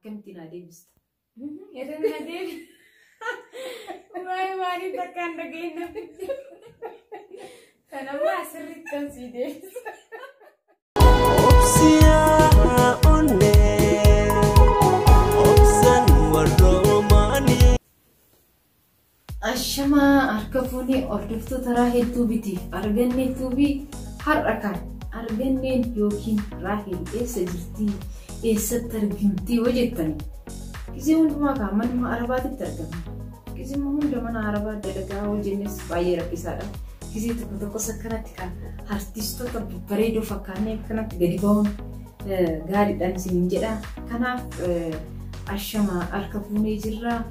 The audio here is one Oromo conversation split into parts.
كم تنادي بست إذا نادي ما تكان دقينا أنا ما سرت تنسيدي Ashama arkafuni orduftu Rahel Tubiti arganne tubi haraka arganne yokin Rahel esa jirti esa targimti wajettani kizi hunduma ka manuma arabati targama kizi hunda mana araba dalaga wajennes bayira kisada kizi tokko sakkanatti ka artistota bareedo fakkaanne kanatti gadi ba'uun gaariidhaan isin jedha kanaaf ashama arkafuni jirra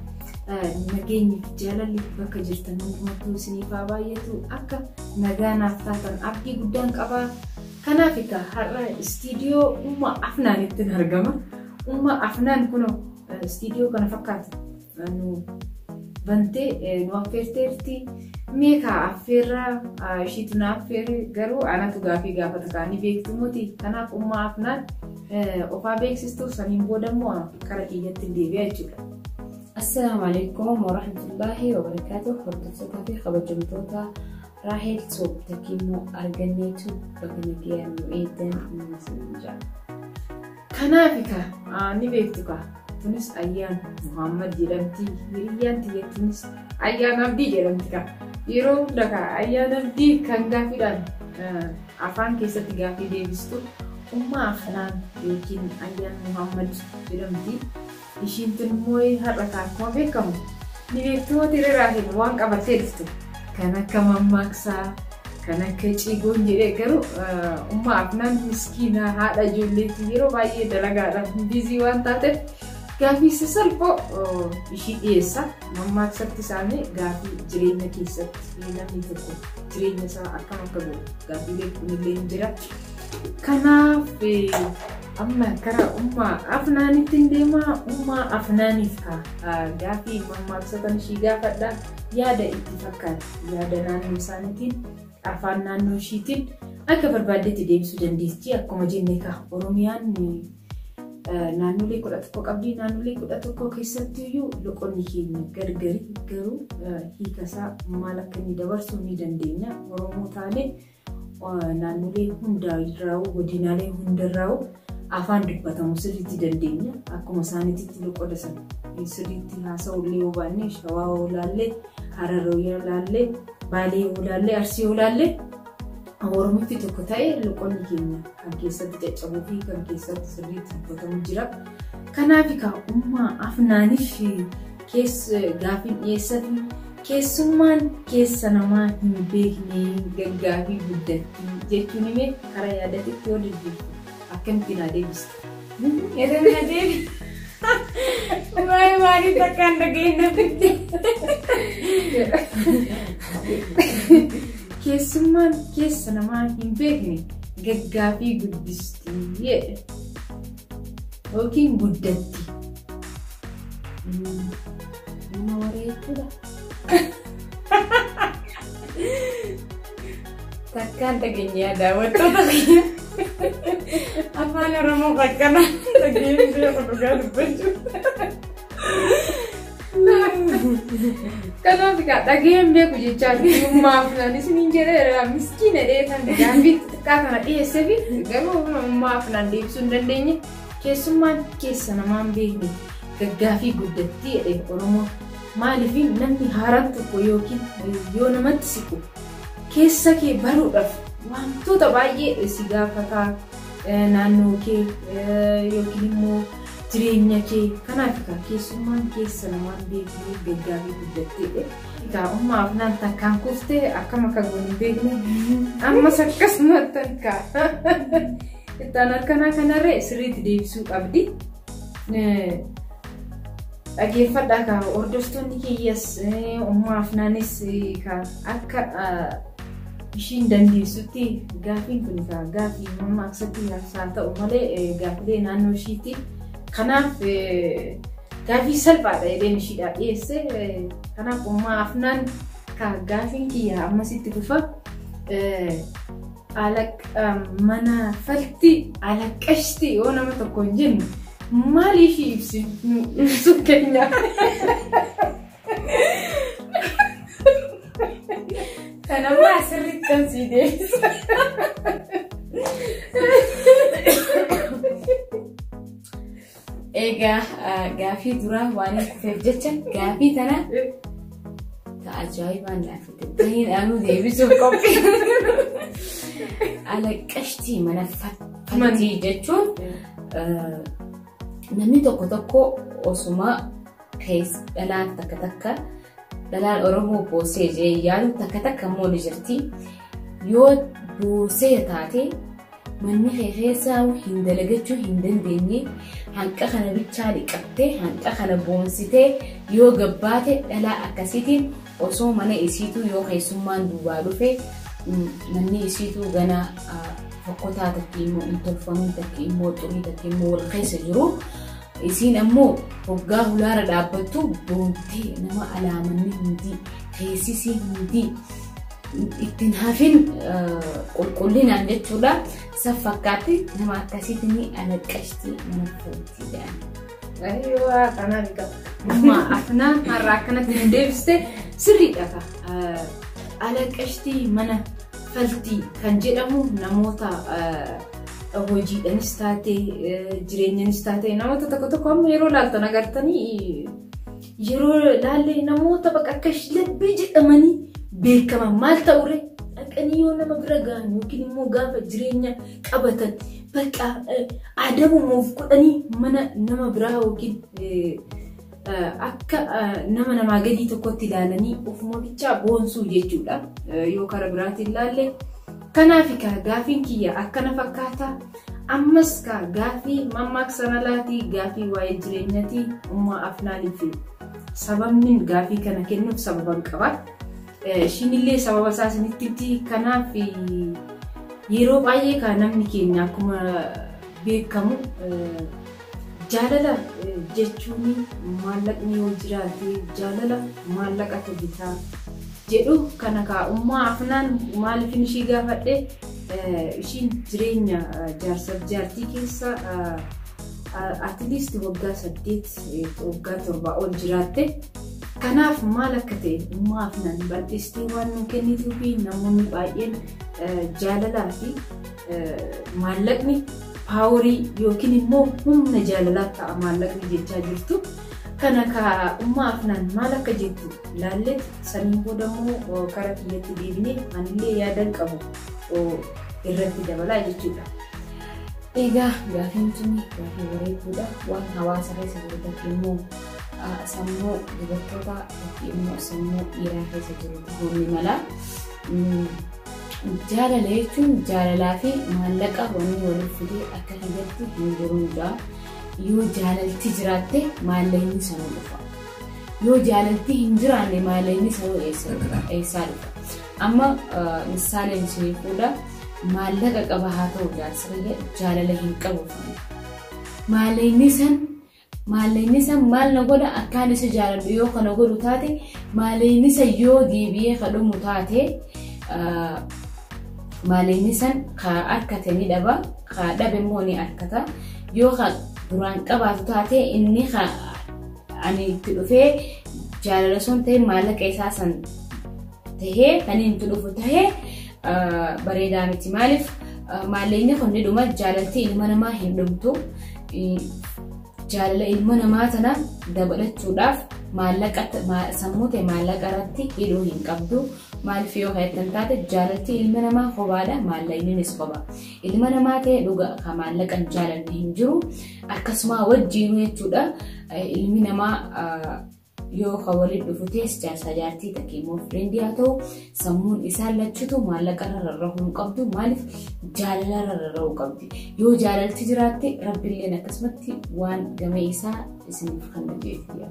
nageenyi jaalalli bakka jirtan hundumatu isiniif baay'atu akka nagaanaaf taatan abdii guddaan qaba kanaaf egaa har'a istiidiyoo umma afnaanitti argama umma afnaan kuno istiidiyoo kana fakkaata nu bantee nu affeerteerti meeqa affeerra ishiitu na affeere garuu anatu gaafii gaafata kaanii beektumooti kanaaf umma afnaan ofaa beeksistuuf saniin boodammoo kara kiyyatti deebi'a jechuudha. السلام عليكم ورحمة الله وبركاته. حردفتها في خبر جمتوتا راهيل توب تكيمو أرغنيتو بغنيكيا نوئيدن نسنجا كنافكا نبيكتوكا تونس أيام محمد جرمتي هريان تيجي تونس أيام أبدي جرمتكا يروم دكا أيام أبدي كنغا فيدان أفان كيسة تيجي ديبستو أمّا أفنان يمكن أيام محمد جرمتي ishiin mooy har'ataa akkuma beekamu ni beektumooti Rahel waan qabatee dhuftu kan akka mammaaksaa kan akka cigoon jedhee garuu umma afnaan miskiina haadha ijoolleetti yeroo baay'ee dalagaadhaan bizii waan taateef gaafii salphoo ishii dhiyeessa mammaaksatti isaanii gaafii jireenya keessatti namni tokko jireenya isaa akkam akka godhu gaafiilee kunillee hin jira kanaaf amma kara umma afnaanitti deema umma afnaaniif ka gaafii mammaaksatan ishii gaafadha yaada itti fakkaata yaada naannoo isaaniitiin afaan naannoo ishiitiin akka barbaadetti deebisuu dandeessi akkuma jennee ka Oromiyaan naannolee 11 qabdi naannolee 11 keessatti iyyuu loqonni keenya gargari garuu hiikasaa maal akka inni dabarsuu ni dandeenya Oromoo taane naannolee hundarraa godinaalee hundarraa afaan dubbatamu sirriitti dandeenya akkuma isaaniitti loqoda sana sirriitti haasa'ullee hubanne Shawaa olaallee Hararoo olaallee Baalee olaallee Arsii olaallee Oromootti tokko ta'ee loqonni keenya kan keessatti caccabuu fi kan keessatti sirriitti dubbatamu jira kanaaf ka umma afnaaniif gaafiin dhiyeessatu keessummaan keessa namaa hin beekne gaggaafii guddatti jechuun imee karaa yaadatitti yoo diddiirtu أكن تنادي بس إذا نادي ما تكان دقينا keessummaan keessa namaa hin beekne gaggaafii guddisti yookiin guddatti nama wareettudha takkaan dhageenyaa daawwattoota kiyya afaan Oromoo qaqqana dhageenyaa dhugaa dubbachuu kanaaf egaa dhageen beeku jechaati ummaa afnaan isiniin jedheera miskiina dheetan gaafii xiqqaa kana dhiyeesseefi garuu ummaa afnaan deebisuu hin dandeenye keessummaan keessa namaa hin beekne gaggaafii guddatti jedhe Oromoo maaliif namni haaraan tokko yookiin yoo namatti siqu keessa kee baruudhaaf wantoota baay'ee si gaafataa naannoo kee yookiin immoo jireenya kee kanaaf keessummaan keessa namaan beekne gaggaafii guddattee egaa ummaa afnaan takkaan kuftee akkam akka goone hin beekne ammas akkasumatti harkaa ittaan harkanaa kanarree sirriitti deebisuu qabdi dhaggeeffadhaa ka hordoftoonni kiyyas ummaa afnaanis akka ishiin dandeessutti gaafiin kun gaafii mammaaksatti haasaan ta'u malee gaafilee naannoo ishiitti kanaaf gaafii salphaadha jedheen ishiidhaa dhiyeesse kanaaf ummaa afnaan ka gaafiin kiyya ammasitti dhufa mana falti alaqqashti yoo nama tokko hin jennu maaliif ibsu keenya. Kanammoo asirratti kan si deebisa. Egaa gaafii duraa waan kufeef jecha gaafii tana ajaa'ibaan laafite bahin anu deebisuuf qophii. Alaqqashtii mana fattii jechuun namni tokko osuma dhalaan takka dhalaan Oromoo boosee jee yaadu takka immoo ni jirti. Yoo boosee taate manni keessaa hin dalagachuu hin dandeenye hanqa kana bichaa dhiqattee hanqa kana boonsitee yoo gabbaate dhalaa akkasiitiin osoo mana isiituu yoo keessummaan duubaa dhufe manni isiituu gana fokkotaa takki immoo hin tolfamuu takki immoo xurii takki immoo wal keessa jiru. Isiin ammoo hoggaa hulaara dhaabbattu boontee nama alaamanni hundi keessisii hundi ittiin hafin qulqullinaan jechuudha. Saffakkaatti nama akkasiitiin alaqqashtii mana fattii jedhama. Ayyoo kanaan amma afnaan har'a akkanatti hin deebiste sirriidha. Alaqqashtii mana fattii kan jedhamu namoota hojiidhanis taate jireenyanis taate namoota tokko amma yeroo laaltan agartanii yeroo laallee namoota bakka akka shilabbii jedhamanii beekaman maal ta'ure dhaqanii yoo nama bira gahan yookiin immoo gaafa jireenya qabatan bakka adabuuf godhanii mana nama biraa yookiin akka nama namaa gadii tokkotti ilaalanii ofuma bichaa boonsuu jechuudha yoo karaa biraatiin ilaalle. Kanaaf gaafiin kiyya akkana fakkaata. Ammas gaafii mammaaksa laatii gaafii waa'ee jireenyatii ummaa afnaaniif sababni gaafii kana kennuuf sababan qaba. Ishiinillee sababa isaa isinitti kanaaf yeroo baay'ee kan namni keenya akkuma beekamu jaalala jechuun maallaqni yoo jiraate jaalala maallaqatu bitaa jedhu kana ummaa afnaan maaliif ishii gaafadhe ishiin jireenya jaarsaaf jaartii keessa at least waggaa 8 waggaa 7 ol jiraatte. Kanaaf maal akka ta'e ummaa afnaan bal'istee waan nu kennituu fi namoonni baay'een jaalalaa fi maallaqni paaworii yookiin immoo humna jaalalaa ta'a maallaqni jechaa jirtu. Kana ummaa afnaan maal akka jettu laalleet saniin boodammoo karaa kiyyatti deebinee anillee yaadan qabu irratti dabalaa jechuudha. Egaa gaafiin tuni gaafii bareeduudha. Waan hawaasa keessa jiru tokko immoo sammuu dubartoota tokko immoo sammuu dhiiraa keessa jiru ta'uu ni mala. Jaalala jechuun jaalalaa fi maallaqa wanni waliif fidee akka kiyyatti hin jiruudha. Yoo jaalalti jiraatte maallaqni sanuu dhufa. Yoo jaalalti hin jiraanne maallaqni sanuu eessaa dhufa. Amma misaaleen isinii fuudha. Maallaqa qaba haa ta'u jaarsiree jaalala hin qabu. Maallaqni san maal na godha akkaan isa jaaladhu yoo kana godhu taate maallaqni san yoo deebi'ee kadhumu taate maallaqni san harkate ni dhaba. Dhabe immoo ni harkata. Yoo duraan qabaatu taate inni ani itti dhufee jaalala sun ta'e maallaqa isaa san tahee kan inni itti dhufu tahee bareedaa miti. Maaliif maallaqni kun ni dhuma jaalalti ilma namaa hin dhumtu. Jaalala ilma namaa tana dabalachuudhaaf maallaqa sammuu ta'e maallaqa irratti hidhuu hin qabdu. Maaliif yoo hayatan taate jaalalti ilma namaa qobaadha maallaqnis qoba. Ilma namaa ta'e dhugaa kan maallaqan jaalalli hin jiru. Akkasuma wajjin jechuudha ilmi namaa yoo waliin dhufu tees jaarsa jaartii takka immoo friendii haa ta'u sammuun isaa lachutu maallaqa rarrahuu hin qabdu. Maaliif jaalala rarrahuu qabdi. Yoo jaalalti jiraatte rabbiilleen akkasumatti waan gama isaa isiniif kan dhageessisu.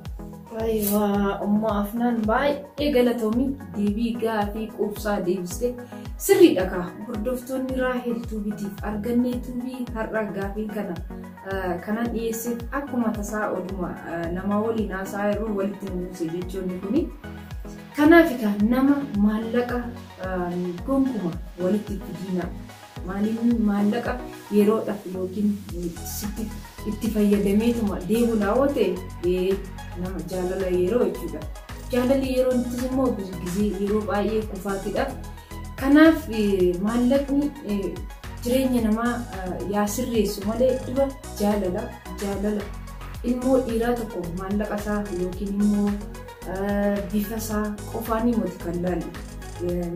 Ayyoo ummaa afnaan baay'ee galatoomii deebii gaafii quubsaa deebiste sirriidha. Hordoftoonni Raahel Tuubitiif argannee tuubii har'a gaafii kanaan dhiyeesseef akkuma tasaa oduma nama waliin haasaa yeroo walitti nuuse jechuun kuni. Kanaaf nama maallaqa gonkuma walitti fidina maaliin maallaqa yeroodhaaf yookiin sitti itti fayyadameetuma deemuun hawwate nama jaalala yeroo jechuudha. Jaalalli yeroo innis immoo gisee yeroo baay'ee kufaatidha. Kanaaf maallaqni jireenya namaa yaa sirreessu malee dhiba jaalala ilmoo dhiiraa tokko maallaqa isaa yookiin immoo bifa isaa qofaan himatu kan laalu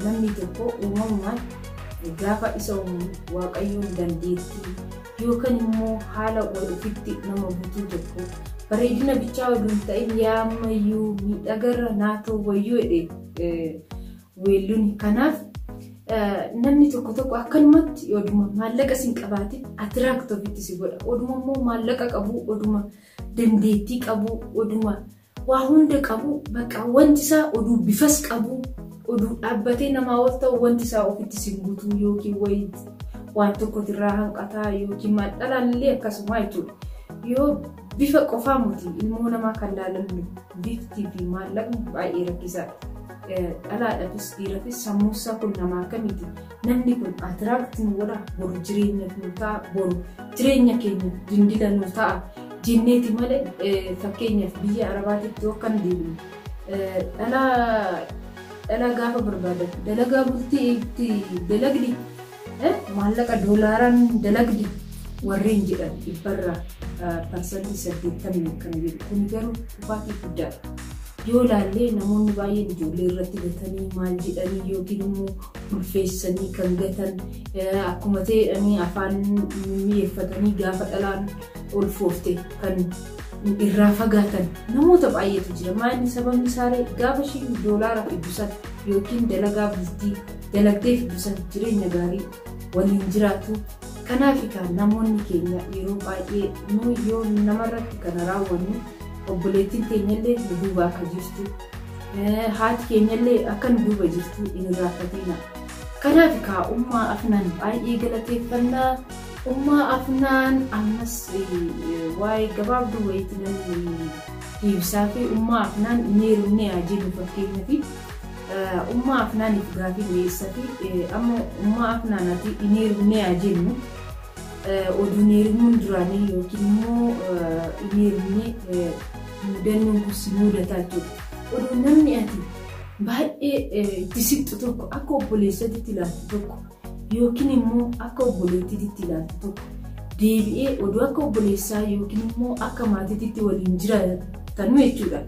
namni tokko uumamumaan gaafa isa waaqayyoon dandeettii yookaan immoo haala ofitti nama butuu tokko bareedina bichaa oduun ta'in yaamayyuu miidhagarra naatoo wayyuu jedhee weelluun. Kanaaf namni tokko akkanumatti oduma maallaqa sin qabaatin atiraakt ofitti si godha. Oduma immoo maallaqa qabu, oduma dandeettii qabu, oduma waa hunda qabu, bakka wanti isaa oduu bifas qabu, oduu dhaabbatee namaa wal ta'u wanti isaa ofitti si guutuu yookiin waan tokkotirraa hanqataa yookiin maxxanallee akkasuma jechuudha. Yoo bifa qofaa muti ilmoo namaa kan laalannu biftii fi maallaqni baay'ee rakkisaadha. Dhalaadhaafis dhiiraafis sammuusaa kun namaa akkamiiti? Namni kun atiraaktii nu godha, boru jireenya nu ta'a, boru jireenya keenya dindila nu ta'a jenneeti malee fakkeenyaaf biyya Arabaatitti yoo kan deemnu dhalaa gaafa barbaadan dalagaa bultii itti dalagdi maallaqa doolaaraan dalagdi warreen jedhan dhibbarraa parsantii 80 kan jedhu kun garuu dhufaatii guddaadha. Yoo laallee namoonni baay'een ijoollee irratti gatanii maal jedhanii yookiin immoo ulfeessanii kan gatan akkuma ta'edhanii afaan mi'eeffatanii gaafa dhalaan ulfoofte kan irraa fagaatan namoota baay'eetu jira. Maalni sababni isaaree gaafa ishiin doolaara fiddusan yookiin dalagaa bultii dalagdee fiddusan jireenya gaarii waliin jiraatu. Kanaaf namoonni keenya yeroo baay'ee nu yoo namarratti kana raawwannu obboleettiin keenyallee nu duuba akka jirtu haati keenyallee akka nu duuba jirtu hin irraanfatina. Kanaaf ummaa afnaan baay'ee galateeffannaa. Ummaa afnaan ammas waa'ee gabaabduu wayiitti namni deebisaa fi ummaa afnaan neerumnee haa jennu fakkeenyaaf ummaa afnaaniif gaafii dhiyeessaa fi amma ummaa afnaanaati neerumnee haa jennu oduu neerumuun duraanii yookiin immoo neerumnee mudannoon kun si mudataa jechuudha. Oduu namni ati baay'ee itti siqxu tokko akka obboleessatti ilaaltu tokko yookiin immoo akka obboleettiitti ilaaltu tokko deebi'ee oduu akka obboleessaa yookiin immoo akka maatiitti waliin jiraatan jechuudha.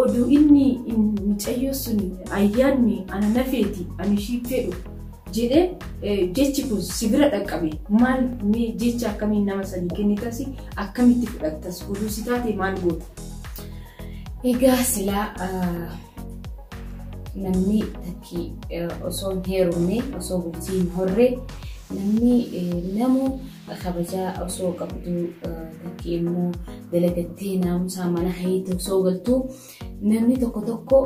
Oduu inni mucayyoo sun ayyaanni ana nafeeti ani ishii fedhu jedhee jechi kun si bira dhaqqabe maal mee jecha akkamiin nama sanii kennitas akkamitti fudhattas oduu si taate maal goota? Egaa silaa namni takki osoo hin heerumne osoo bultii hin horre namni namu kabajaa osoo qabdu takki immoo dalagattee naamusaa mana hayiitti osoo galtu namni tokko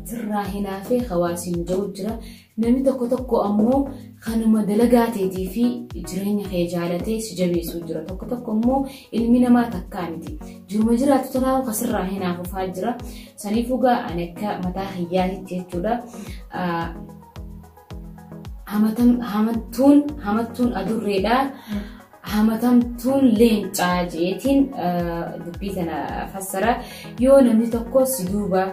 sirraa hinaafee hawaasiin jiru jira. Namni tokko ammoo kanuma dalagaateetii fi jireenya kee jaalatee si jabeessuu jira. Tokko ammoo ilmi namaa takkaa miti. Jiruma jiraatu tanaa'u kasirraa hinaafuufaa jira. Saniifuu gaa ani akka mataa hiyyaatitti jechuudha. Hamattuun adurreedha. Hamatamtuun leencaa jeetiin dubbii kana fassara. Yoo namni tokko si duuba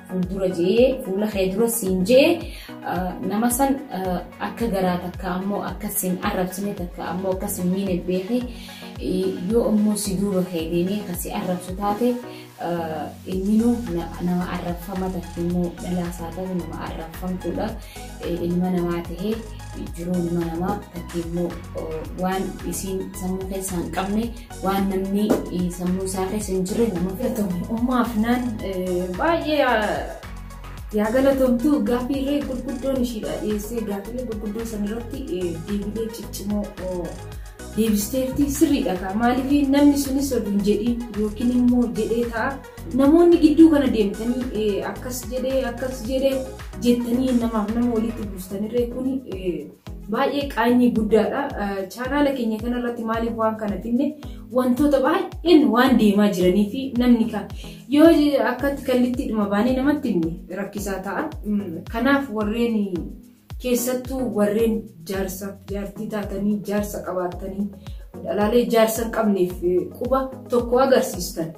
fuuldura jee fuula kee dura siin jee nama san akka garaa takka ammoo akka siin arrabsine takka ammoo akka siin miine beekee yoo ammoo si duuba kee deemee kasi arrabsu taate ilminu nama arrabfama takka immoo dhalaasaa ta'e nama arrabfamtuudha. Ilma namaa tahee jiruu ilma namaa takka immoo waan isiin sammuu keessa hin qabne waan namni sammuu isaa keessa hin jirre nama filatamu. Ummaaf naan baay'ee yaa galatamtu gaafiilee gurguddoon ishiidha dhiyeessee gaafiilee gurguddoo sanirratti deebilee ciccimoo deebisteetti sirriidha. Maaliif namni sunis oduun jedhiin yookiin immoo jedhee ta'a. Namoonni gidduu kana deemtanii akkas jedhee jettanii namaaf nama walitti buustanirree kun baay'ee qaanyii guddaadha. Chaanaala keenya kanarratti maaliif waan kana finne wantoota baay'een waan deemaa jiranii fi namni kan yoo akkatti kallitti dhuma baanee namatti himne rakkisaa ta'a. Kanaaf warreen keessattuu warreen jaartii taatanii jaarsa qabaatanii dhalaalee jaarsa hin qabneef quba tokko agarsiistan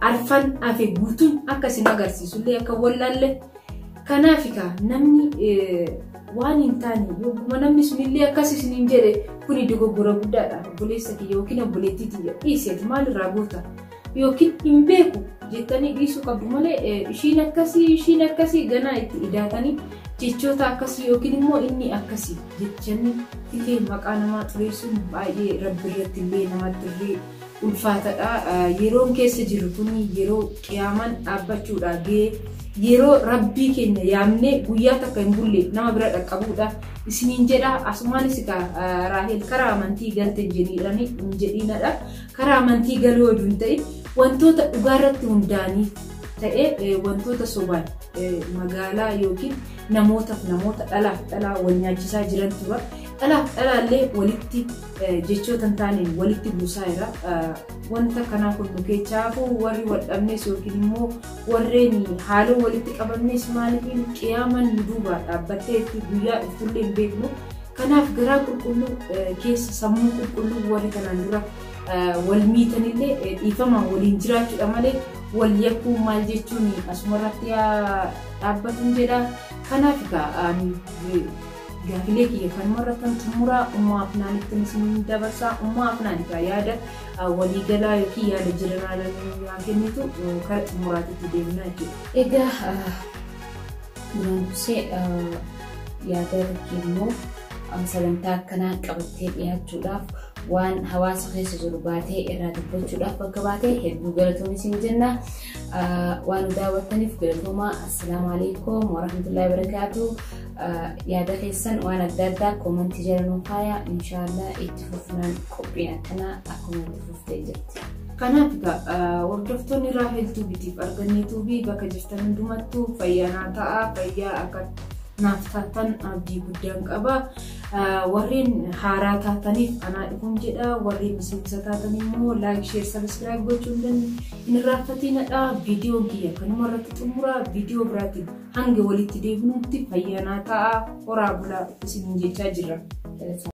arfan hafe guutuun akkasin agarsiisullee akka wallaalle kanaaf namni waan hin taane yogguma namni sunillee akkasisin hin jedhe kuni dogoggora guddaadha obboleessa kiyya yookiin obboleettii dhiiseeti maalirraa goota yookiin hin beeku jettanii dhiisuu qabdu malee ishiin akkasii ganaa itti idaatanii jechoota akkasii yookiin immoo inni akkasii jechanii illee maqaa namaa xureessuun baay'ee rabbi irratti illee namatti illee ulfaatadha. Yeroon keessa jiru kuni yeroo qiyaaman dhaabbachuudha ga'ee yeroo rabbii keenya yaamnee guyyaa takka hin bulle nama bira dhaqqabuudha isiniin jedha. Asumaanis Raahel karaa amantii galte hin jedhiinadha. Karaa amantii galuu oduu hin ta'in wantoota dhugaarratti hundaanii ta'ee wantoota sobaan magaalaa yookiin namoota dhalaa wal nyaachisaa jiran tura. Dhalaallee walitti jechoota hin taaneen walitti buusaa jira. Wanta kanaa kun keechaafu warri wal dhabnes yookiin immoo warreen haaloo walitti qabamnes maaliif qiyaaman nu duuba dhaabbattee itti guyyaa dhuftullee hin beeknu. Kanaaf garaa qulqulluu keessa sammuu qulqulluu warri kanaan dura wal miitanillee dhiifamaan waliin jiraachuudha malee wal yakkuu maal jechuun asumarratti dhaabbatan jedha. Kanaaf gaafilee kiyya kanumarrattan xumuraa ummaa afnaanitti isin dabarsaa. Ummaa afnaanikaa yaada waliigalaa yookiin yaada jiranaa kennitu kara xumuraatitti deemnaa jechuudha. Egaa duraan dursee yaada kennu sagantaa akkanaa qabattee dhiyaachuudhaaf waan hawaasa keessa jiru baatee irraa dubbachuudhaaf bakka baatee hedduu galatoomii isin jenna. Waan daawwattaniif galatoomaa. Assalaamu alaykum wa rahmatullahi wa barakatuh. Yaada keessan waan adda addaa koomentii jala nuuf kaayaa. Inshaallah itti fufnaan qophiin akkanaa akkuma itti fuftee jirti. Kanaaf hordoftoonni Raahel Tuubitiif arganneetuu fi bakka jirtan hundumattuu fayyaa ta'aa. Fayyaa akka naaf taatan abdii guddaan qaba. Warreen haaraa taataniif anaa dhufuun jedha. Warreen miseensa taatan immoo like, share, subscribe gochuun hin irraanfatinadha. Viidiyoon kiyya kanumarratti xumura. Viidiyoo biraatiin hanga walitti deebinutti fayyaa ta'aa. Horaa bulaa isiniin jechaa jirra.